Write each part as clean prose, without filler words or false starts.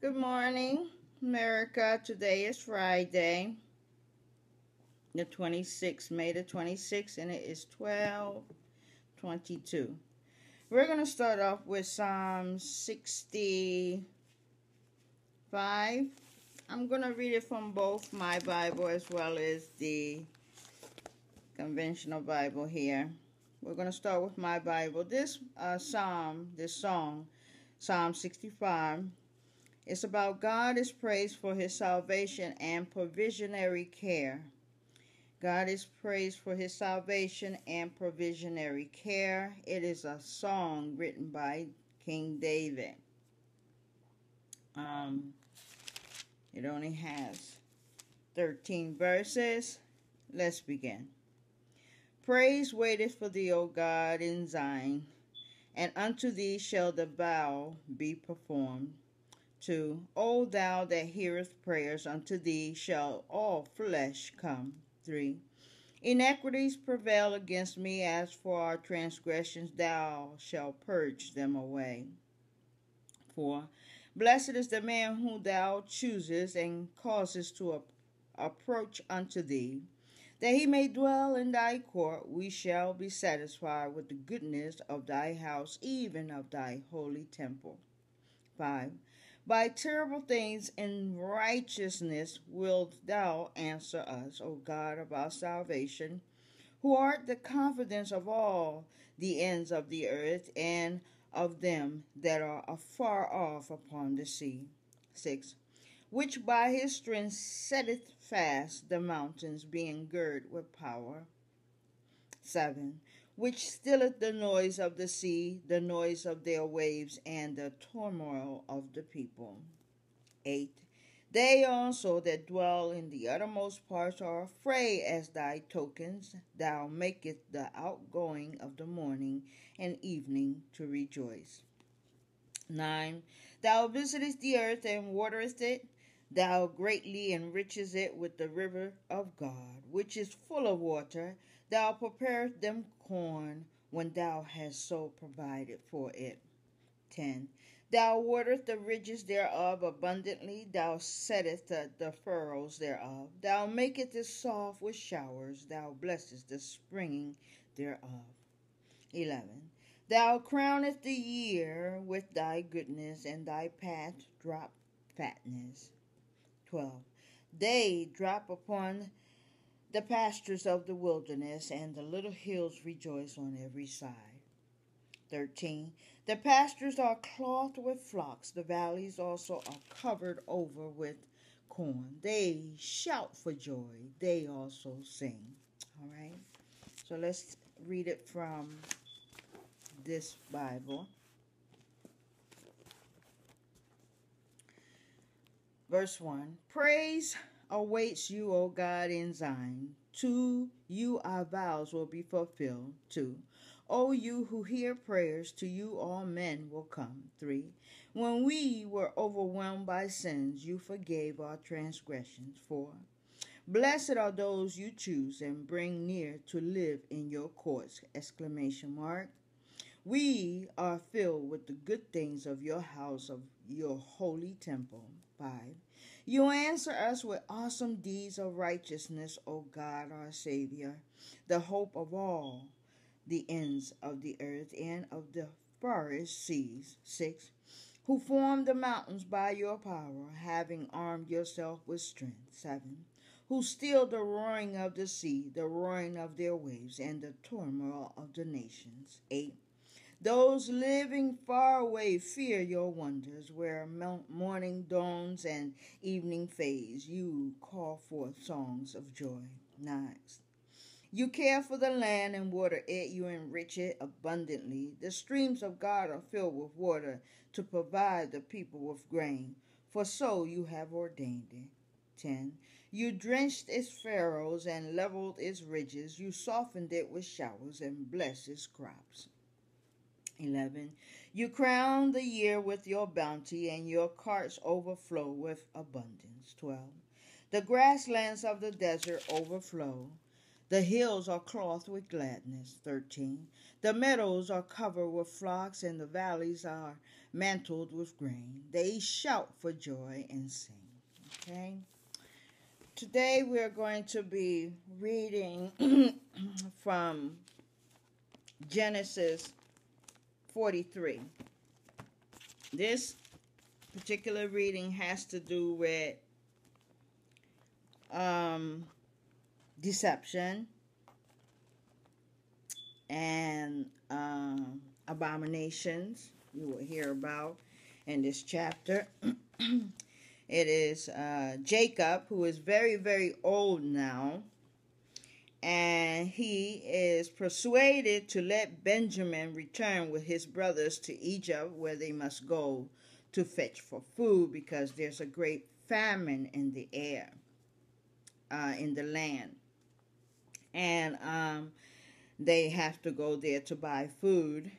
Good morning, America. Today is Friday, the 26th, May the 26th, and it is 12:22. We're going to start off with Psalm 65. I'm going to read it from both my Bible as well as the conventional Bible here. We're going to start with my Bible. This song, Psalm 65, it's about God is praised for his salvation and provisionary care. God is praised for his salvation and provisionary care. It is a song written by King David. Um, it only has 13 verses. Let's begin. Praise waiteth for thee, O God, in Zion, and unto thee shall the vow be performed. 2. O thou that hearest prayers, unto thee shall all flesh come. 3. Iniquities prevail against me, as for our transgressions thou shalt purge them away. 4. Blessed is the man whom thou choosest and causest to approach unto thee, that he may dwell in thy court. We shall be satisfied with the goodness of thy house, even of thy holy temple. 5. By terrible things in righteousness wilt thou answer us, O God of our salvation, who art the confidence of all the ends of the earth, and of them that are afar off upon the sea. 6. Which by his strength setteth fast the mountains, being girt with power. 7. Which stilleth the noise of the sea, the noise of their waves, and the turmoil of the people. 8. They also that dwell in the uttermost parts are afraid as thy tokens. Thou makest the outgoing of the morning and evening to rejoice. 9. Thou visitest the earth and waterest it. Thou greatly enrichest it with the river of God, which is full of water. Thou preparest them corn when thou hast so provided for it. 10. Thou waterest the ridges thereof abundantly. Thou settest the furrows thereof. Thou makest it soft with showers. Thou blessest the springing thereof. 11. Thou crownest the year with thy goodness, and thy paths drop fatness. 12. They drop upon the pastures of the wilderness, and the little hills rejoice on every side. 13. The pastures are clothed with flocks. The valleys also are covered over with corn. They shout for joy. They also sing. All right. So let's read it from this Bible. Verse 1. Praise awaits you, O God, in Zion. To you our vows will be fulfilled. 2. O you who hear prayers, to you all men will come. 3. When we were overwhelmed by sins, you forgave our transgressions. 4. Blessed are those you choose and bring near to live in your courts! Exclamation mark. We are filled with the good things of your house, of your holy temple. 5. You answer us with awesome deeds of righteousness, O God, our Savior, the hope of all the ends of the earth and of the farthest seas. 6. Who formed the mountains by your power, having armed yourself with strength. 7. Who still the roaring of the sea, the roaring of their waves, and the turmoil of the nations. 8. Those living far away fear your wonders, where morning dawns and evening fades. You call forth songs of joy. 9. You care for the land and water it. You enrich it abundantly. The streams of God are filled with water to provide the people with grain, for so you have ordained it. 10. You drenched its furrows and leveled its ridges. You softened it with showers and blessed its crops. 11. You crown the year with your bounty, and your carts overflow with abundance. 12. The grasslands of the desert overflow. The hills are clothed with gladness. 13. The meadows are covered with flocks, and the valleys are mantled with grain. They shout for joy and sing. Okay? Today we're going to be reading from Genesis 43. This particular reading has to do with deception and abominations you will hear about in this chapter. It is Jacob, who is very, very old now, and he is persuaded to let Benjamin return with his brothers to Egypt, where they must go to fetch for food because there's a great famine in the air, in the land. And they have to go there to buy food.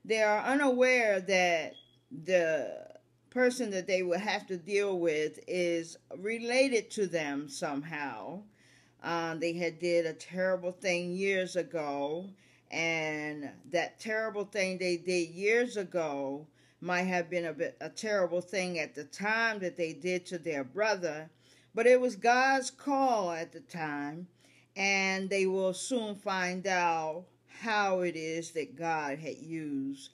They are unaware that the person that they will have to deal with is related to them somehow. They had did a terrible thing years ago, and that terrible thing they did years ago might have been a terrible thing at the time that they did to their brother, but it was God's call at the time, and they will soon find out how it is that God had used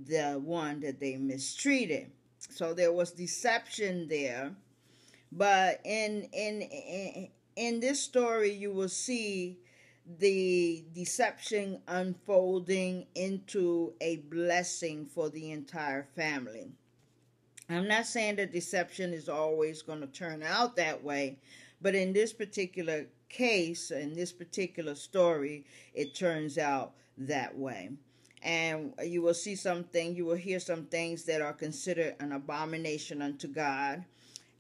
the one that they mistreated. So there was deception there, but in this story you will see the deception unfolding into a blessing for the entire family. I'm not saying that deception is always going to turn out that way, but in this particular case, in this particular story, it turns out that way. And you will see something, you will hear some things that are considered an abomination unto God,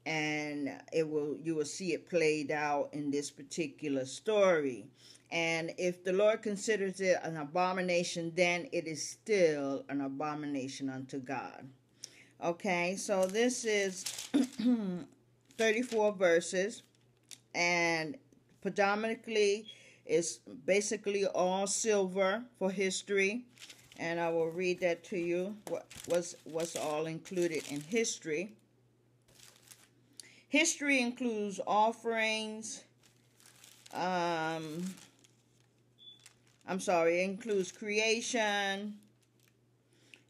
and you will see it played out in this particular story. And if the Lord considers it an abomination, then it is still an abomination unto God. Okay, so this is 34 verses, and predominantly it's basically all silver for history, and I will read that to you, what's all included in history. History includes offerings, it includes creation,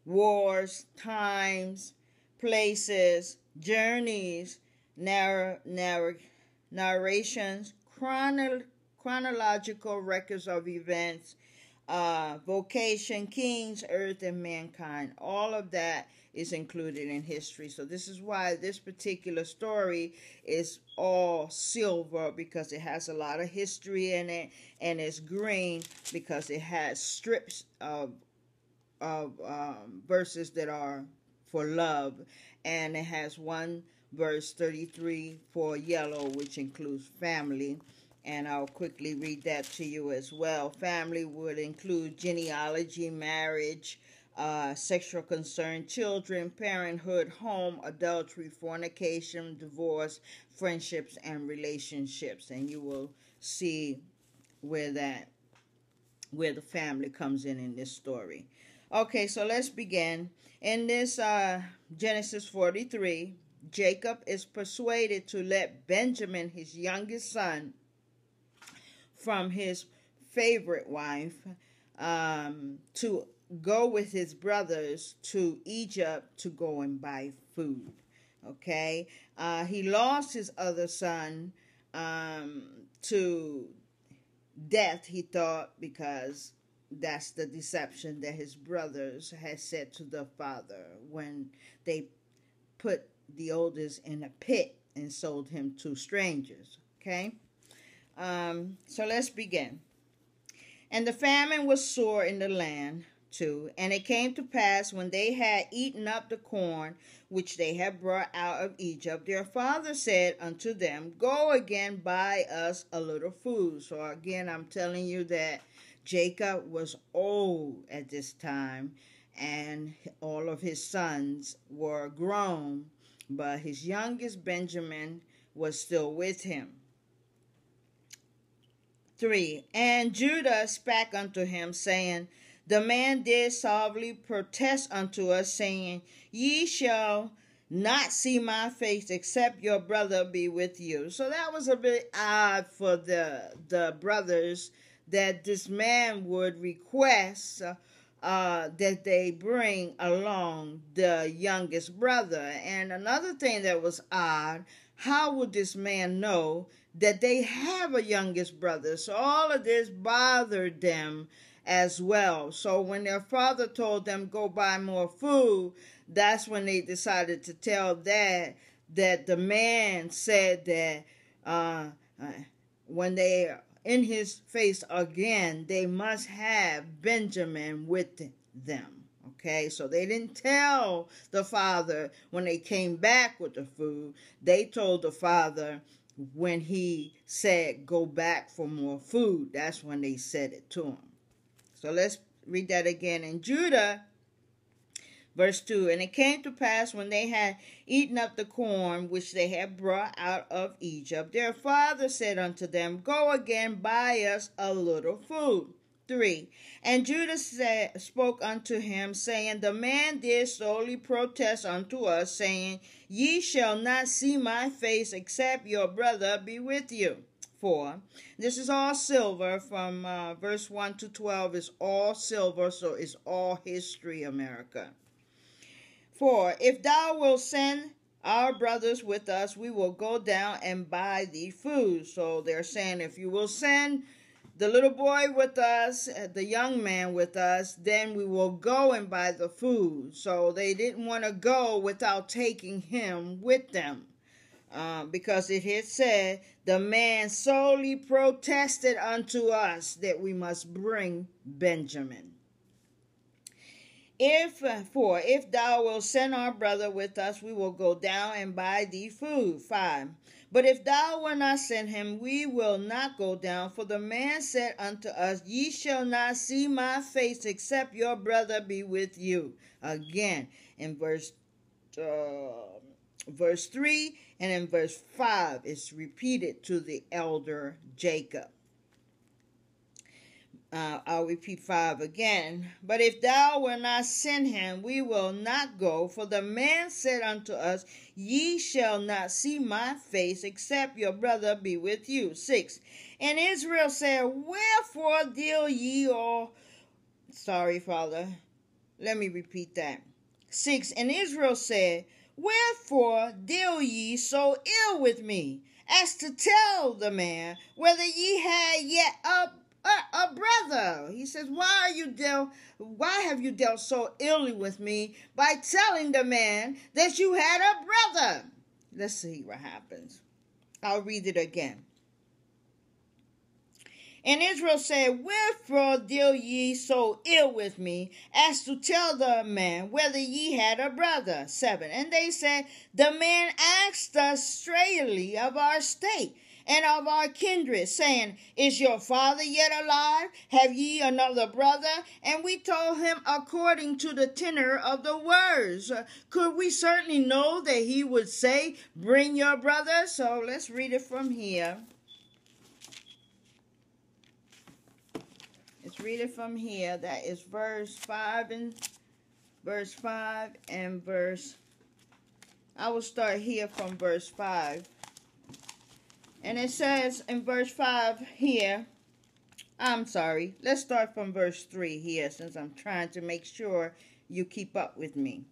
wars, times, places, journeys, narrations, chronological records of events, vocation, kings, earth, and mankind. All of that is included in history. So this is why this particular story is all silver, because it has a lot of history in it, and it's green because it has strips of verses that are for love, and it has one verse 33 for yellow, which includes family. And I'll quickly read that to you as well. Family would include genealogy, marriage, sexual concern, children, parenthood, home, adultery, fornication, divorce, friendships, and relationships. And you will see where the family comes in this story. Okay, so let's begin. In this Genesis 43, Jacob is persuaded to let Benjamin, his youngest son, from his favorite wife, to go with his brothers to Egypt to go and buy food. Okay, he lost his other son to death, he thought, because that's the deception that his brothers had said to the father when they put the oldest in a pit and sold him to strangers. Okay, so let's begin. And the famine was sore in the land too, and it came to pass, when they had eaten up the corn which they had brought out of Egypt, their father said unto them, Go again, buy us a little food. So again, I'm telling you that Jacob was old at this time, and all of his sons were grown, but his youngest Benjamin was still with him. 3. And Judah spake unto him, saying, the man did solemnly protest unto us, saying, ye shall not see my face except your brother be with you. So that was a bit odd for the brothers, that this man would request that they bring along the youngest brother. And another thing that was odd, how would this man know that they have a youngest brother? So all of this bothered them as well. So when their father told them go buy more food, that's when they decided to tell Dad that the man said that when they are in his face again, they must have Benjamin with them. Okay, so they didn't tell the father when they came back with the food. They told the father when he said go back for more food. That's when they said it to him. So let's read that again. In Judah, verse 2, and it came to pass when they had eaten up the corn which they had brought out of Egypt, their father said unto them, go again, buy us a little food. 3. And Judah spoke unto him, saying, the man did solely protest unto us, saying, ye shall not see my face except your brother be with you. 4. This is all silver from verse 1 to 12 is all silver, so it's all history, America. 4. If thou wilt send our brothers with us, we will go down and buy thee food. So they're saying, if you will send the little boy with us, the young man with us, then we will go and buy the food. So they didn't want to go without taking him with them. Because it had said, the man solely protested unto us that we must bring Benjamin. 4. If thou wilt send our brother with us, we will go down and buy thee food. 5. But if thou wilt not send him, we will not go down. For the man said unto us, ye shall not see my face except your brother be with you. Again, in verse 3 and in verse 5, it's repeated to the elder Jacob. I'll repeat 5 again. But if thou wilt not send him, we will not go. For the man said unto us, ye shall not see my face except your brother be with you. 6. And Israel said, wherefore deal ye all... Sorry, Father. Let me repeat that. 6. And Israel said, wherefore deal ye so ill with me, as to tell the man whether ye had yet a brother? He says, why have you dealt so illy with me by telling the man that you had a brother? Let's see what happens. I'll read it again. And Israel said, wherefore deal ye so ill with me, as to tell the man whether ye had a brother? 7. And they said, the man asked us straightly of our state and of our kindred, saying, is your father yet alive? Have ye another brother? And we told him according to the tenor of the words. Could we certainly know that he would say, bring your brother? So let's read it from here. Let's read it from here. That is verse 5 and verse... I will start here from verse 5. And it says in verse 5 here, I'm sorry, let's start from verse 3 here, since I'm trying to make sure you keep up with me.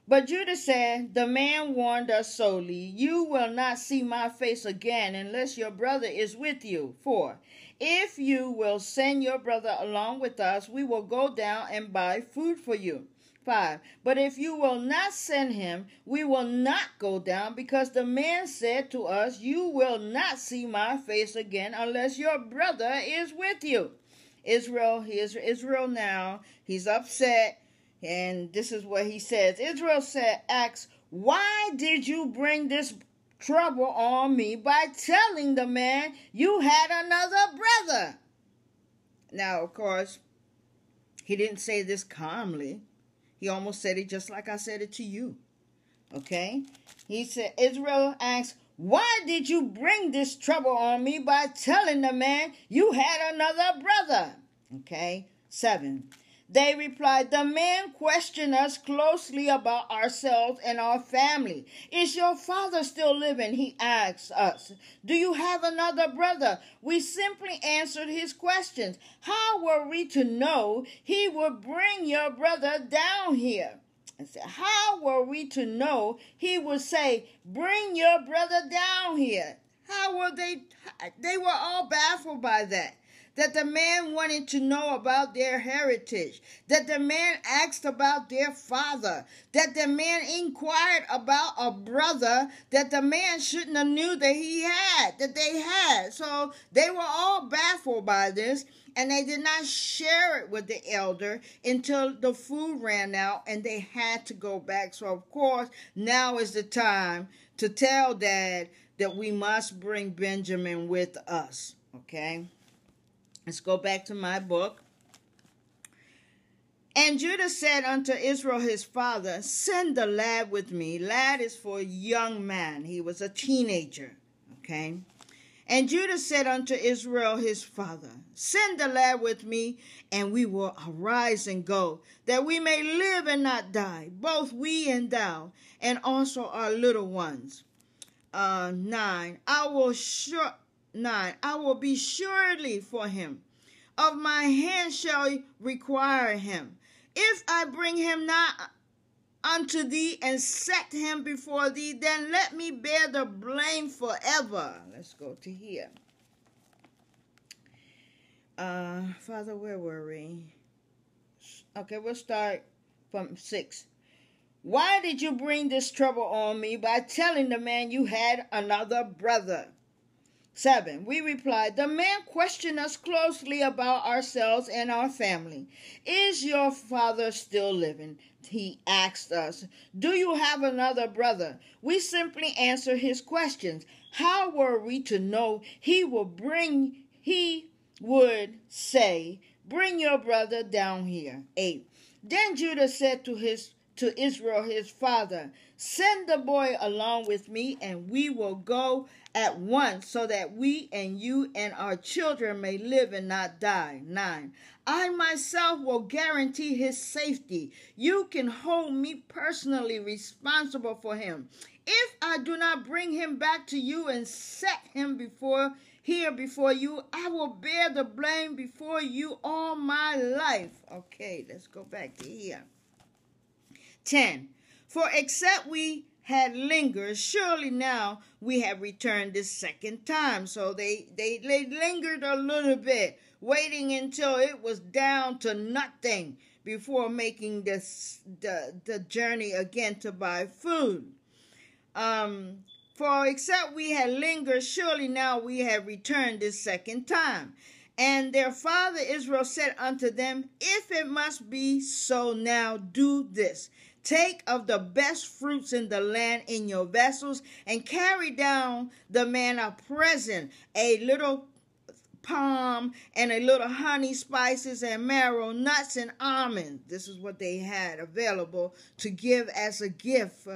But Judah said, the man warned us solely, you will not see my face again unless your brother is with you. 4. If you will send your brother along with us, we will go down and buy food for you. 5. But if you will not send him, we will not go down, because the man said to us, you will not see my face again unless your brother is with you. Here's Israel now. He's upset, and this is what he says. Israel asks, why did you bring this trouble on me by telling the man you had another brother? Now, of course, he didn't say this calmly. He almost said it just like I said it to you. Okay? He said, Israel asks, Why did you bring this trouble on me by telling the man you had another brother? Okay. 7. They replied, the man questioned us closely about ourselves and our family. Is your father still living? He asked us. Do you have another brother? We simply answered his questions. How were we to know he would bring your brother down here? I said, how were we to know he would say, bring your brother down here? How were they? They were all baffled by that. That the man wanted to know about their heritage, that the man asked about their father, that the man inquired about a brother that the man shouldn't have knew that they had. So they were all baffled by this, and they did not share it with the elder until the food ran out and they had to go back. So of course, now is the time to tell Dad that we must bring Benjamin with us, okay? Let's go back to my book. And Judah said unto Israel his father, send the lad with me. Lad is for a young man. He was a teenager. Okay. And Judah said unto Israel his father, send the lad with me, and we will arise and go, that we may live and not die, both we and thou, and also our little ones. 9. I will be surely for him. Of my hand shall require him. If I bring him not unto thee and set him before thee, then let me bear the blame forever. Let's go to here. Father, where were we? Okay, we'll start from 6. Why did you bring this trouble on me by telling the man you had another brother? 7. We replied, the man questioned us closely about ourselves and our family. Is your father still living? He asked us. Do you have another brother? We simply answered his questions. How were we to know he would say, bring your brother down here? 8. Then Judah said to Israel his father, send the boy along with me, and we will go at once, so that we and you and our children may live and not die. 9. I myself will guarantee his safety. You can hold me personally responsible for him. If I do not bring him back to you and set him before you, I will bear the blame before you all my life. Okay, let's go back to here. 10. For except we had lingered, surely now we have returned this second time. So they lingered a little bit, waiting until it was down to nothing before making the journey again to buy food. For except we had lingered, surely now we have returned this second time. And their father Israel said unto them, if it must be so now, do this. Take of the best fruits in the land in your vessels, and carry down the man a present, a little palm and a little honey, spices and marrow, nuts and almonds. This is what they had available to give as a gift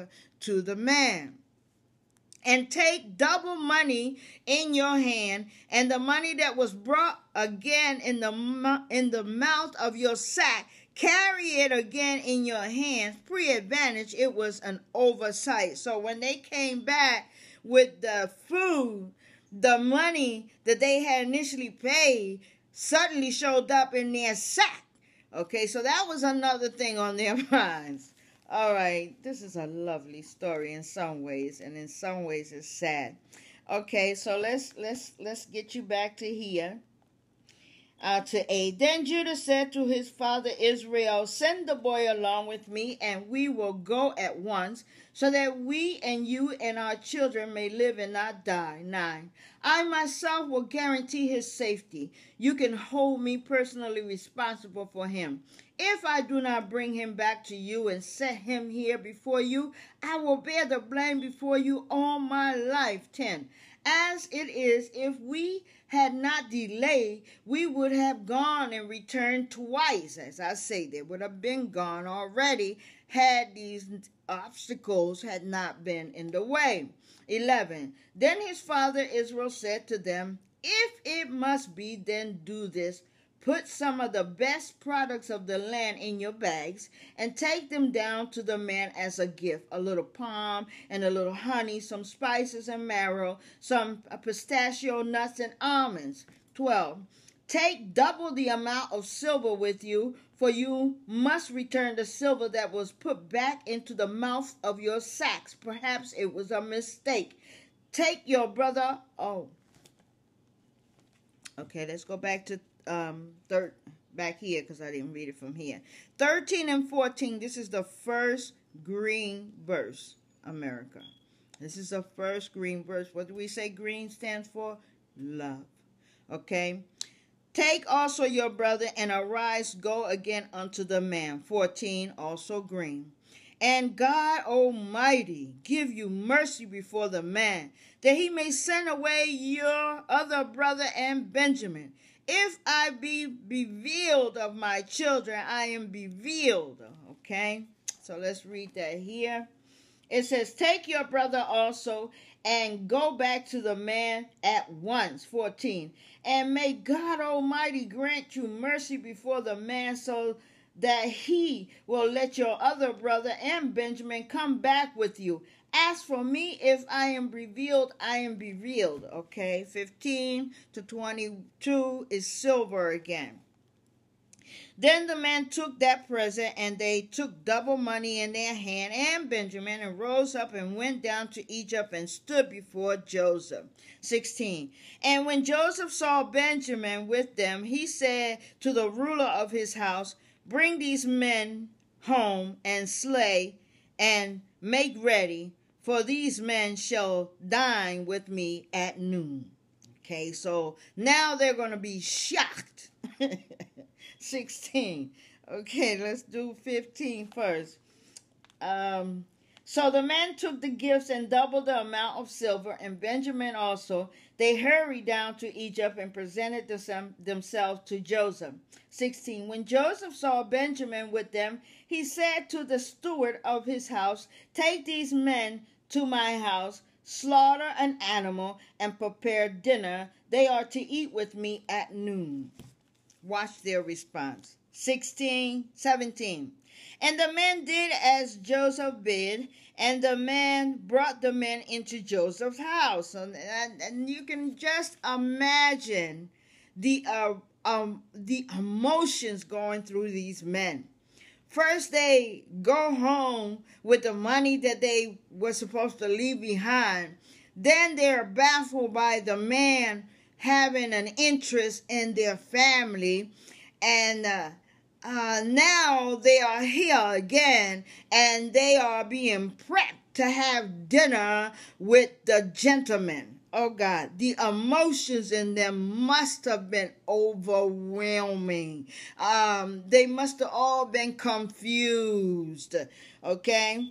to the man. And take double money in your hand, and the money that was brought again in the mouth of your sack, carry it again in your hands. Pre-advantage, it was an oversight. So when they came back with the food, the money that they had initially paid suddenly showed up in their sack. Okay, so that was another thing on their minds. All right, this is a lovely story in some ways, and in some ways it's sad. Okay, so let's get you back to here. To 8. Then Judah said to his father Israel, send the boy along with me, and we will go at once, so that we and you and our children may live and not die. 9. I myself will guarantee his safety. You can hold me personally responsible for him. If I do not bring him back to you and set him here before you, I will bear the blame before you all my life. 10. As it is, if we had not delayed, we would have gone and returned twice. As I say, they would have been gone already had these obstacles had not been in the way. 11. Then his father Israel said to them, if it must be, then do this. Put some of the best products of the land in your bags and take them down to the man as a gift. A little palm and a little honey, some spices and marrow, some pistachio nuts and almonds. 12. Take double the amount of silver with you, for you must return the silver that was put back into the mouth of your sacks. Perhaps it was a mistake. Take your brother. Okay, let's go back to back here because I didn't read it from here. 13 and 14. This is the first green verse, America. This is the first green verse. What do we say green stands for? Love. Okay. Take also your brother and arise, go again unto the man. 14, also green. And God Almighty give you mercy before the man, that he may send away your other brother and Benjamin. If I be beveiled of my children, I am beveiled. Okay, so let's read that here. It says, take your brother also and go back to the man at once. 14. And may God Almighty grant you mercy before the man, so that he will let your other brother and Benjamin come back with you. As for me, if I am revealed, I am revealed. Okay, 15 to 22 is silver again. Then the men took that present, and they took double money in their hand and Benjamin, and rose up and went down to Egypt and stood before Joseph. 16. And when Joseph saw Benjamin with them, he said to the ruler of his house, bring these men home and slay and make ready, for these men shall dine with me at noon. Okay, so now they're going to be shocked. 16. Okay, let's do 15 first. So the men took the gifts and doubled the amount of silver, and Benjamin also. They hurried down to Egypt and presented themselves to Joseph. 16. When Joseph saw Benjamin with them, he said to the steward of his house, take these men to my house, slaughter an animal, and prepare dinner. They are to eat with me at noon. Watch their response. 17. And the men did as Joseph bid, and the man brought the men into Joseph's house. And you can just imagine the emotions going through these men. First, they go home with the money that they were supposed to leave behind. Then they're baffled by the man having an interest in their family. And now they are here again, and they are being prepped to have dinner with the gentleman. Oh God, the emotions in them must have been overwhelming. They must have all been confused. Okay.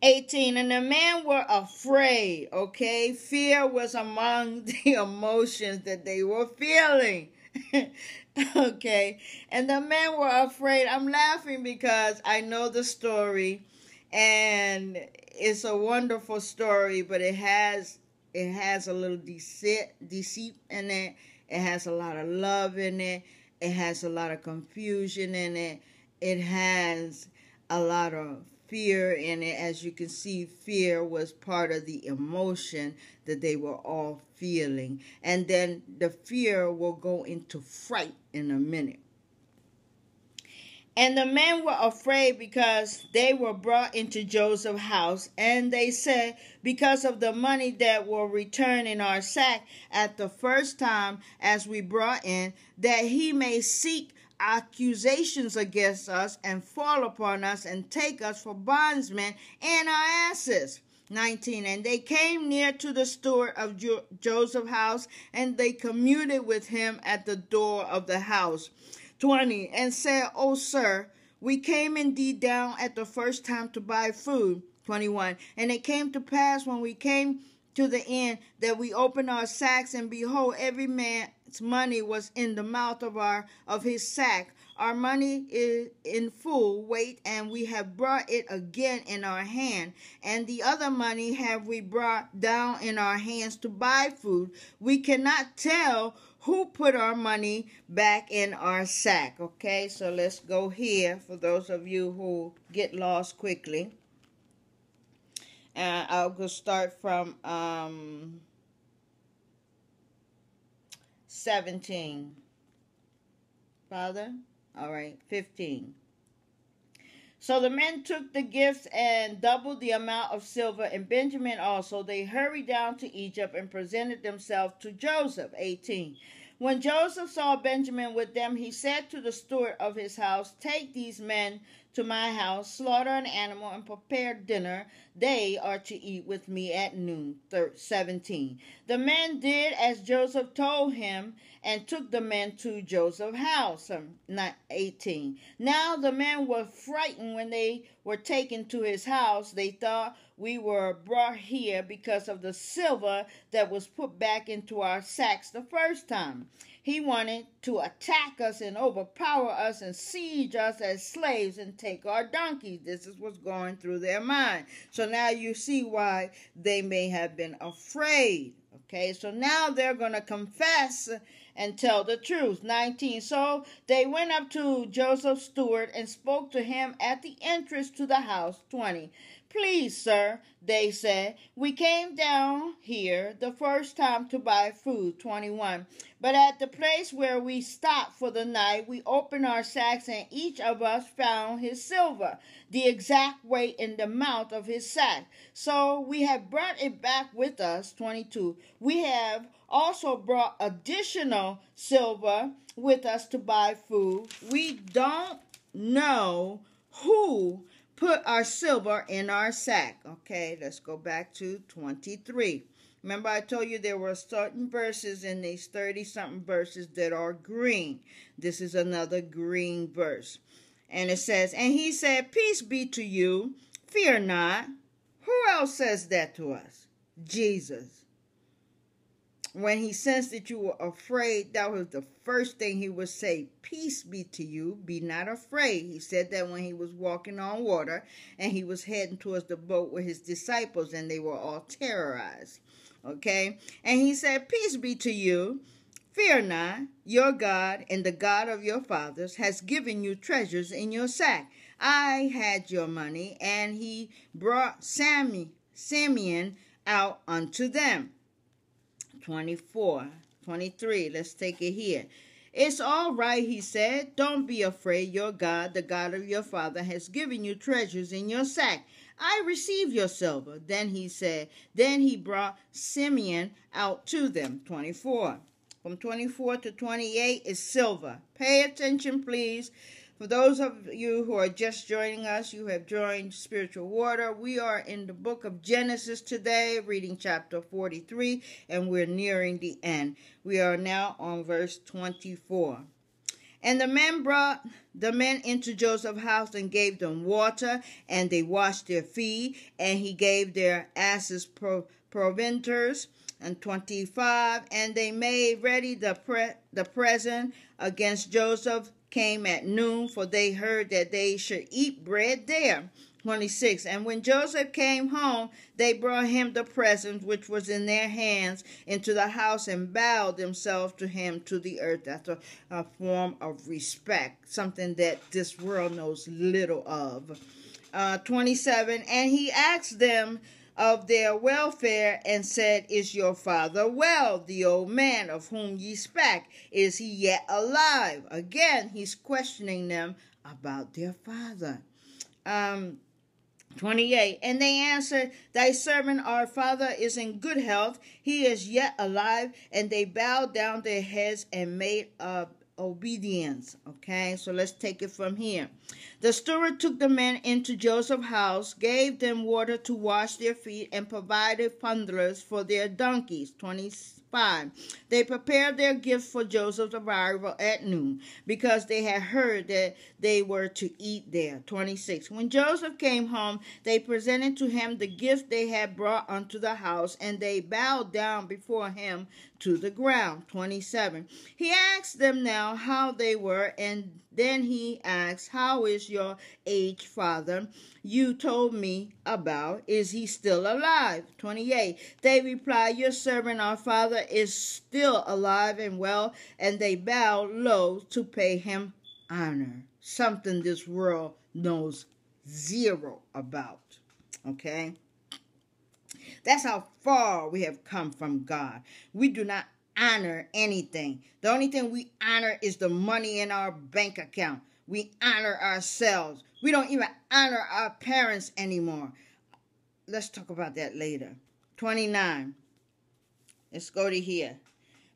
18, and the men were afraid. Okay. Fear was among the emotions that they were feeling. Okay. And the men were afraid. I'm laughing because I know the story, and it's a wonderful story, but it has a little deceit in it. It has a lot of love in it. It has a lot of confusion in it. It has a lot of fear in it. As you can see, fear was part of the emotion that they were all feeling. And then the fear will go into fright in a minute. And the men were afraid because they were brought into Joseph's house. And they said, because of the money that will return in our sack at the first time as we brought in, that he may seek accusations against us and fall upon us and take us for bondsmen and our asses. 19. And they came near to the steward of Joseph's house, and they communed with him at the door of the house. 20. And said, O sir, we came indeed down at the first time to buy food. 21. And it came to pass when we came to the end that we opened our sacks, and behold, every man's money was in the mouth of his sack, our money is in full weight, and we have brought it again in our hand, and the other money have we brought down in our hands to buy food. We cannot tell who put our money back in our sack. Okay, so let's go here for those of you who get lost quickly. I'll go start from 17. Father? All right, 15. So the men took the gifts and doubled the amount of silver, and Benjamin also. They hurried down to Egypt and presented themselves to Joseph. 18. When Joseph saw Benjamin with them, he said to the steward of his house, "Take these men to my house, slaughter an animal, and prepare dinner. They are to eat with me at noon." 17. The men did as Joseph told him, and took the men to Joseph's house. 18. Now the men were frightened when they were taken to his house. They thought, "We were brought here because of the silver that was put back into our sacks the first time." He wanted to attack us and overpower us and siege us as slaves and take our donkeys. This is what's going through their mind. So now you see why they may have been afraid. Okay, so now they're going to confess and tell the truth. 19. So they went up to Joseph's steward and spoke to him at the entrance to the house. 20. "Please, sir," they said, "we came down here the first time to buy food." 21. "But at the place where we stopped for the night, we opened our sacks, and each of us found his silver, the exact weight in the mouth of his sack. So we have brought it back with us." 22. "We have also brought additional silver with us to buy food. We don't know who put our silver in our sack." Okay, let's go back to 23. Remember I told you there were certain verses in these 30-something verses that are green. This is another green verse. And it says, "And he said, 'Peace be to you. Fear not.'" Who else says that to us? Jesus. When he sensed that you were afraid, that was the first thing he would say. "Peace be to you. Be not afraid." He said that when he was walking on water and he was heading towards the boat with his disciples, and they were all terrorized. Okay? And he said, "Peace be to you. Fear not. Your God and the God of your fathers has given you treasures in your sack. I had your money." And he brought Simeon out unto them. 24, 23. Let's take it here. "It's all right," he said. "Don't be afraid. Your God, the God of your father, has given you treasures in your sack. I receive your silver." Then he brought Simeon out to them. 24. From 24 to 28 is silver. Pay attention, please. For those of you who are just joining us, you have joined Spiritual Water. We are in the book of Genesis today, reading chapter 43, and we're nearing the end. We are now on verse 24. "And the men brought the men into Joseph's house and gave them water, and they washed their feet, and he gave their asses provenders." And 25, "And they made ready the present against Joseph came at noon, for they heard that they should eat bread there." 26, "And when Joseph came home, they brought him the present which was in their hands into the house, and bowed themselves to him to the earth." That's a form of respect, something that this world knows little of. 27, "And he asked them of their welfare, and said, 'Is your father well, the old man of whom ye spake? Is he yet alive?'" Again, he's questioning them about their father. 28, "And they answered, 'Thy servant our father is in good health. He is yet alive.' And they bowed down their heads and made obedience." Okay, so let's take it from here. "The steward took the men into Joseph's house, gave them water to wash their feet, and provided fondlers for their donkeys." 25. "They prepared their gifts for Joseph's arrival at noon, because they had heard that they were to eat there." 26. "When Joseph came home, they presented to him the gift they had brought unto the house, and they bowed down before him to the ground." 27. "He asked them now how they were, and Then he asked, "How is your aged father you told me about? Is he still alive?" 28. They replied, "Your servant, our father, is still alive and well," and they bowed low to pay him honor. Something this world knows zero about. Okay? That's how far we have come from God. We do not honor anything. The only thing we honor is the money in our bank account. We honor ourselves. We don't even honor our parents anymore. Let's talk about that later. 29. Let's go to here.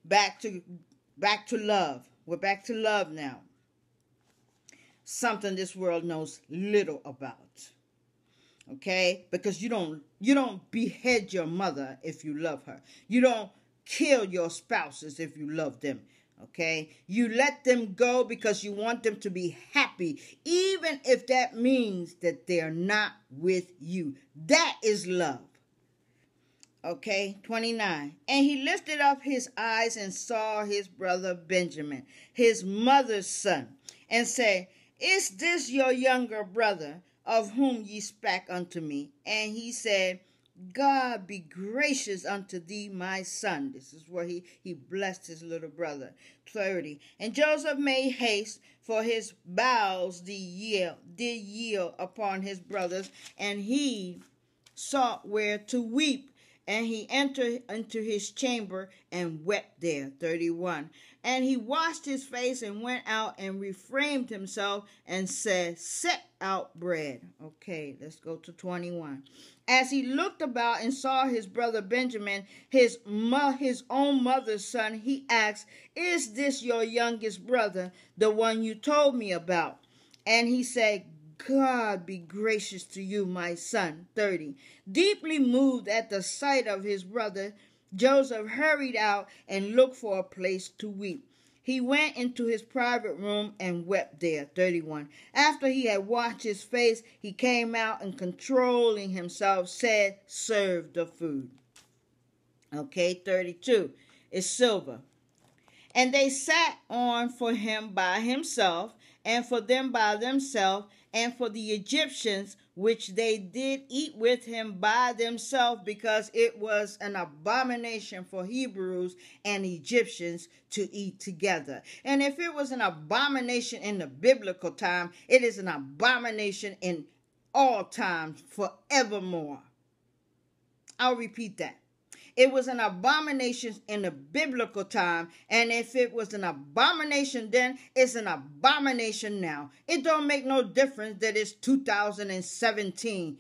Back to love. We're back to love now. Something this world knows little about. Okay? Because you don't behead your mother if you love her. You don't kill your spouses if you love them. Okay? You let them go because you want them to be happy, even if that means that they're not with you. That is love. Okay, 29. And he lifted up his eyes and saw his brother Benjamin, his mother's son, and said, "Is this your younger brother, of whom ye spake unto me?" And he said, "God be gracious unto thee, my son." This is where he blessed his little brother. 30. And Joseph made haste, for his bowels did yield upon his brothers, and he sought where to weep. And he entered into his chamber and wept there. 31. And he washed his face and went out and refrained himself and said, "Set out bread." Okay, let's go to 21. As he looked about and saw his brother Benjamin, his own mother's son, he asked, "Is this your youngest brother, the one you told me about?" And he said, "God be gracious to you, my son." 30. Deeply moved at the sight of his brother, Joseph hurried out and looked for a place to weep. He went into his private room and wept there. 31. After he had washed his face, he came out and, controlling himself, said, "Serve the food." Okay, 32. It's silver. And they sat on for him by himself, and for them by themselves, and for the Egyptians, which they did eat with him by themselves, because it was an abomination for Hebrews and Egyptians to eat together. And if it was an abomination in the biblical time, it is an abomination in all times forevermore. I'll repeat that. It was an abomination in the biblical time, and if it was an abomination then, it's an abomination now. It don't make no difference that it's 2017.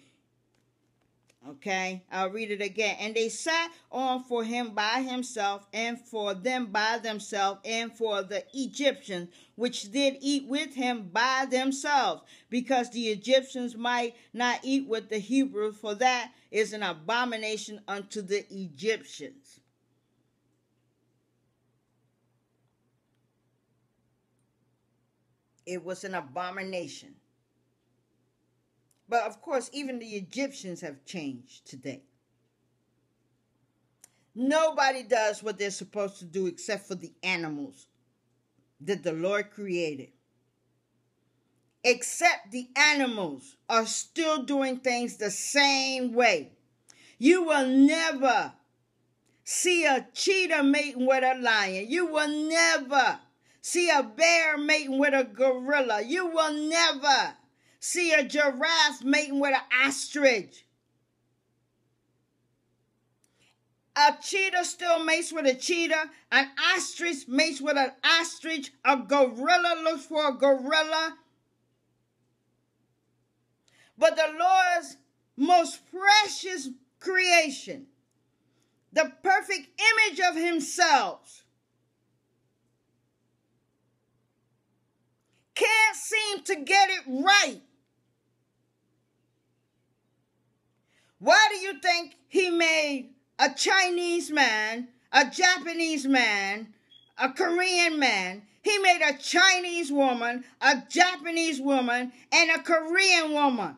Okay, I'll read it again. And they sat on for him by himself, and for them by themselves, and for the Egyptians, which did eat with him by themselves, because the Egyptians might not eat with the Hebrews, for that is an abomination unto the Egyptians. It was an abomination. But of course, even the Egyptians have changed today. Nobody does what they're supposed to do except for the animals that the Lord created. Except the animals are still doing things the same way. You will never see a cheetah mating with a lion. You will never see a bear mating with a gorilla. You will never see a giraffe mating with an ostrich. A cheetah still mates with a cheetah. An ostrich mates with an ostrich. A gorilla looks for a gorilla. But the Lord's most precious creation, the perfect image of himself, can't seem to get it right. Why do you think he made a Chinese man, a Japanese man, a Korean man? He made a Chinese woman, a Japanese woman, and a Korean woman.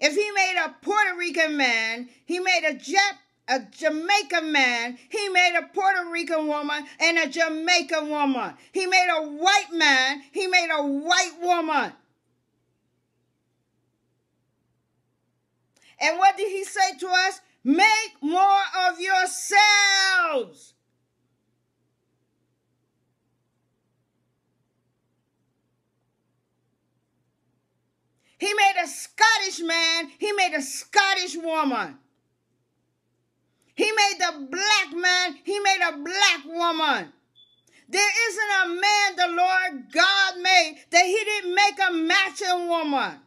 If he made a Puerto Rican man, he made a a Jamaican man, he made a Puerto Rican woman and a Jamaican woman. He made a white man, he made a white woman. And what did he say to us? Make more of yourselves. He made a Scottish man, he made a Scottish woman. He made the black man, he made a black woman. There isn't a man the Lord God made that he didn't make a matching woman.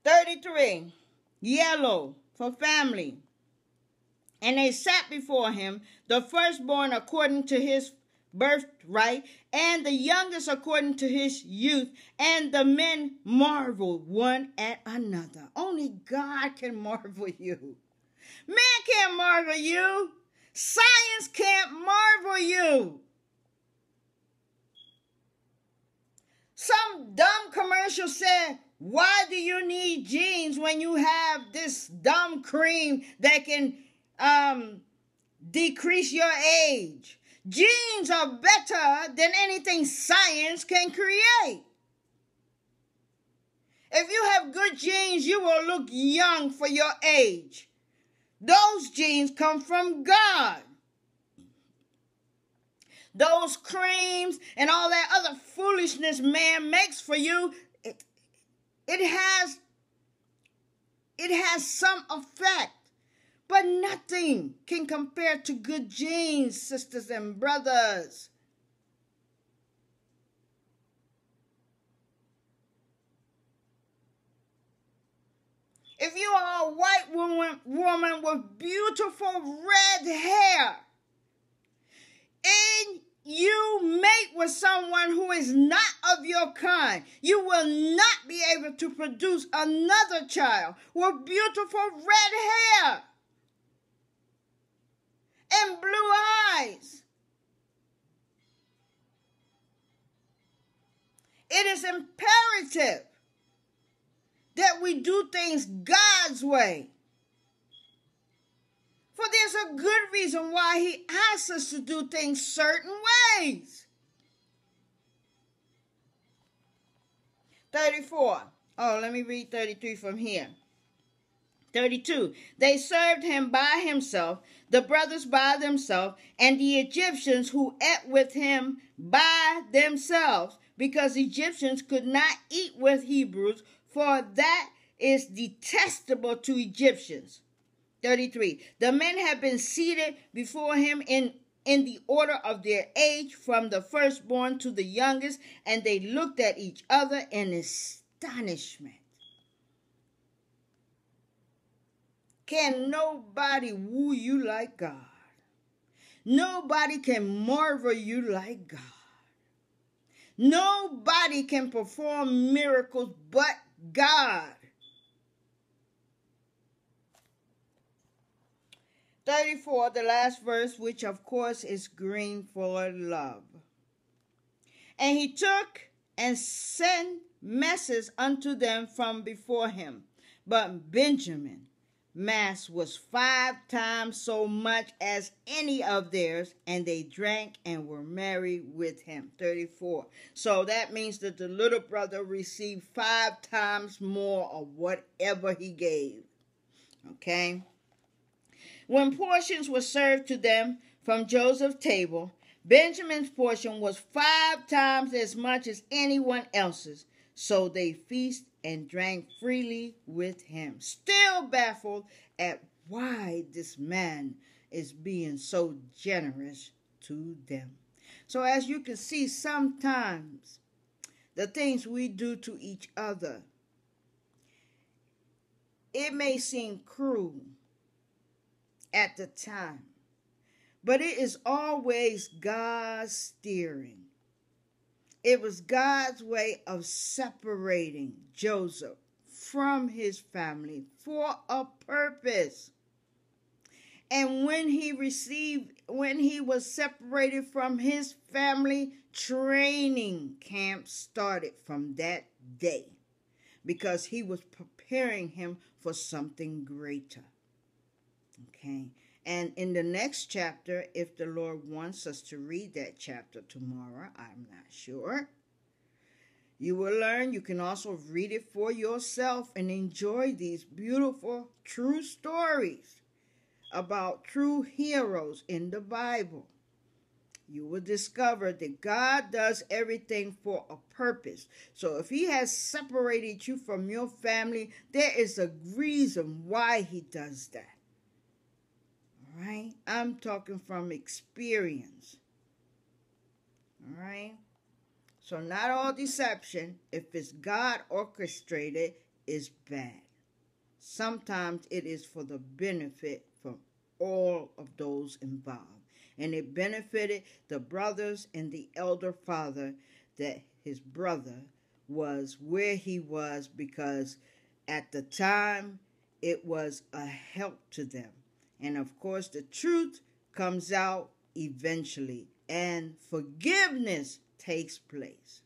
$33, yellow for family. And they sat before him, the firstborn according to his birthright, and the youngest according to his youth. And the men marveled one at another. Only God can marvel you. Man can't marvel you. Science can't marvel you. Some dumb commercial said, why do you need jeans when you have this dumb cream that can decrease your age? Genes are better than anything science can create. If you have good genes, you will look young for your age. Those genes come from God. Those creams and all that other foolishness man makes for you, it has some effect. But nothing can compare to good genes, sisters and brothers. If you are a white woman with beautiful red hair, and you mate with someone who is not of your kind, you will not be able to produce another child with beautiful red hair and blue eyes. It is imperative that we do things God's way. For there's a good reason why he asks us to do things certain ways. 34. Oh, let me read 33 from here. 32. They served him by himself, the brothers by themselves, and the Egyptians who ate with him by themselves, because Egyptians could not eat with Hebrews, for that is detestable to Egyptians. 33. The men had been seated before him in the order of their age, from the firstborn to the youngest, and they looked at each other in astonishment. Can nobody woo you like God? Nobody can marvel you like God. Nobody can perform miracles but God. 34, the last verse, which of course is green for love. And he took and sent message unto them from before him. But Benjamin mass was 5 times so much as any of theirs, and they drank and were merry with him. 34. So that means that the little brother received 5 times more of whatever he gave. Okay? When portions were served to them from Joseph's table, Benjamin's portion was 5 times as much as anyone else's. So they feasted and drank freely with him, still baffled at why this man is being so generous to them. So as you can see, sometimes the things we do to each other, it may seem cruel at the time, but it is always God's steering. It was God's way of separating Joseph from his family for a purpose. And when he was separated from his family, training camp started from that day because he was preparing him for something greater. Okay. And in the next chapter, if the Lord wants us to read that chapter tomorrow, I'm not sure, you will learn. You can also read it for yourself and enjoy these beautiful, true stories about true heroes in the Bible. You will discover that God does everything for a purpose. So if he has separated you from your family, there is a reason why he does that. All right? I'm talking from experience. All right? So not all deception, if it's God orchestrated, is bad. Sometimes it is for the benefit for all of those involved. And it benefited the brothers and the elder father that his brother was where he was, because at the time it was a help to them. And of course the truth comes out eventually and forgiveness takes place.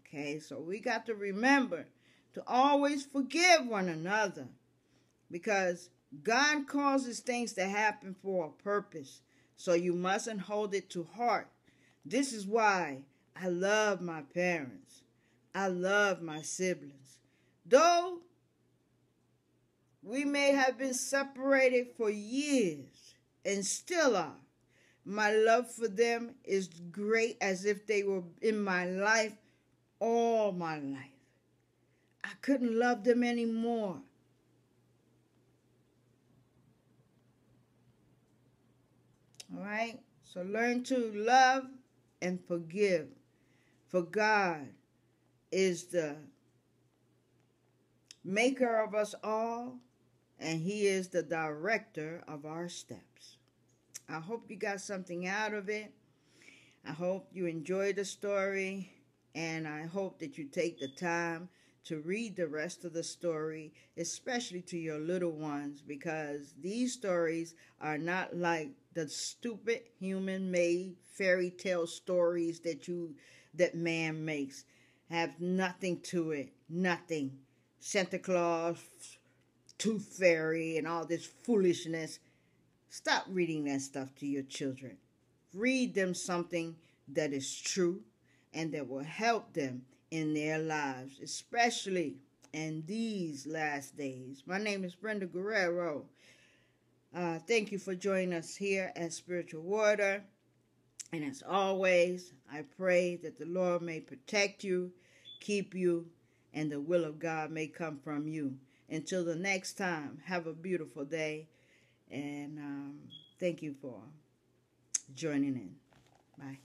Okay, so we got to remember to always forgive one another, because God causes things to happen for a purpose. So you mustn't hold it to heart. This is why I love my parents. I love my siblings. Though we may have been separated for years and still are, my love for them is great, as if they were in my life all my life. I couldn't love them anymore. All right? So learn to love and forgive. For God is the maker of us all, and he is the director of our steps. I hope you got something out of it. I hope you enjoyed the story, and I hope that you take the time to read the rest of the story, especially to your little ones, because these stories are not like the stupid human-made fairy tale stories that man makes. Have nothing to it. Nothing. Santa Claus, Tooth Fairy, and all this foolishness. Stop reading that stuff to your children. Read them something that is true and that will help them in their lives, especially in these last days. My name is Brenda Guerrero. Thank you for joining us here at Spiritual Water. And as always, I pray that the Lord may protect you, keep you, and the will of God may come from you. Until the next time, have a beautiful day. And thank you for joining in. Bye.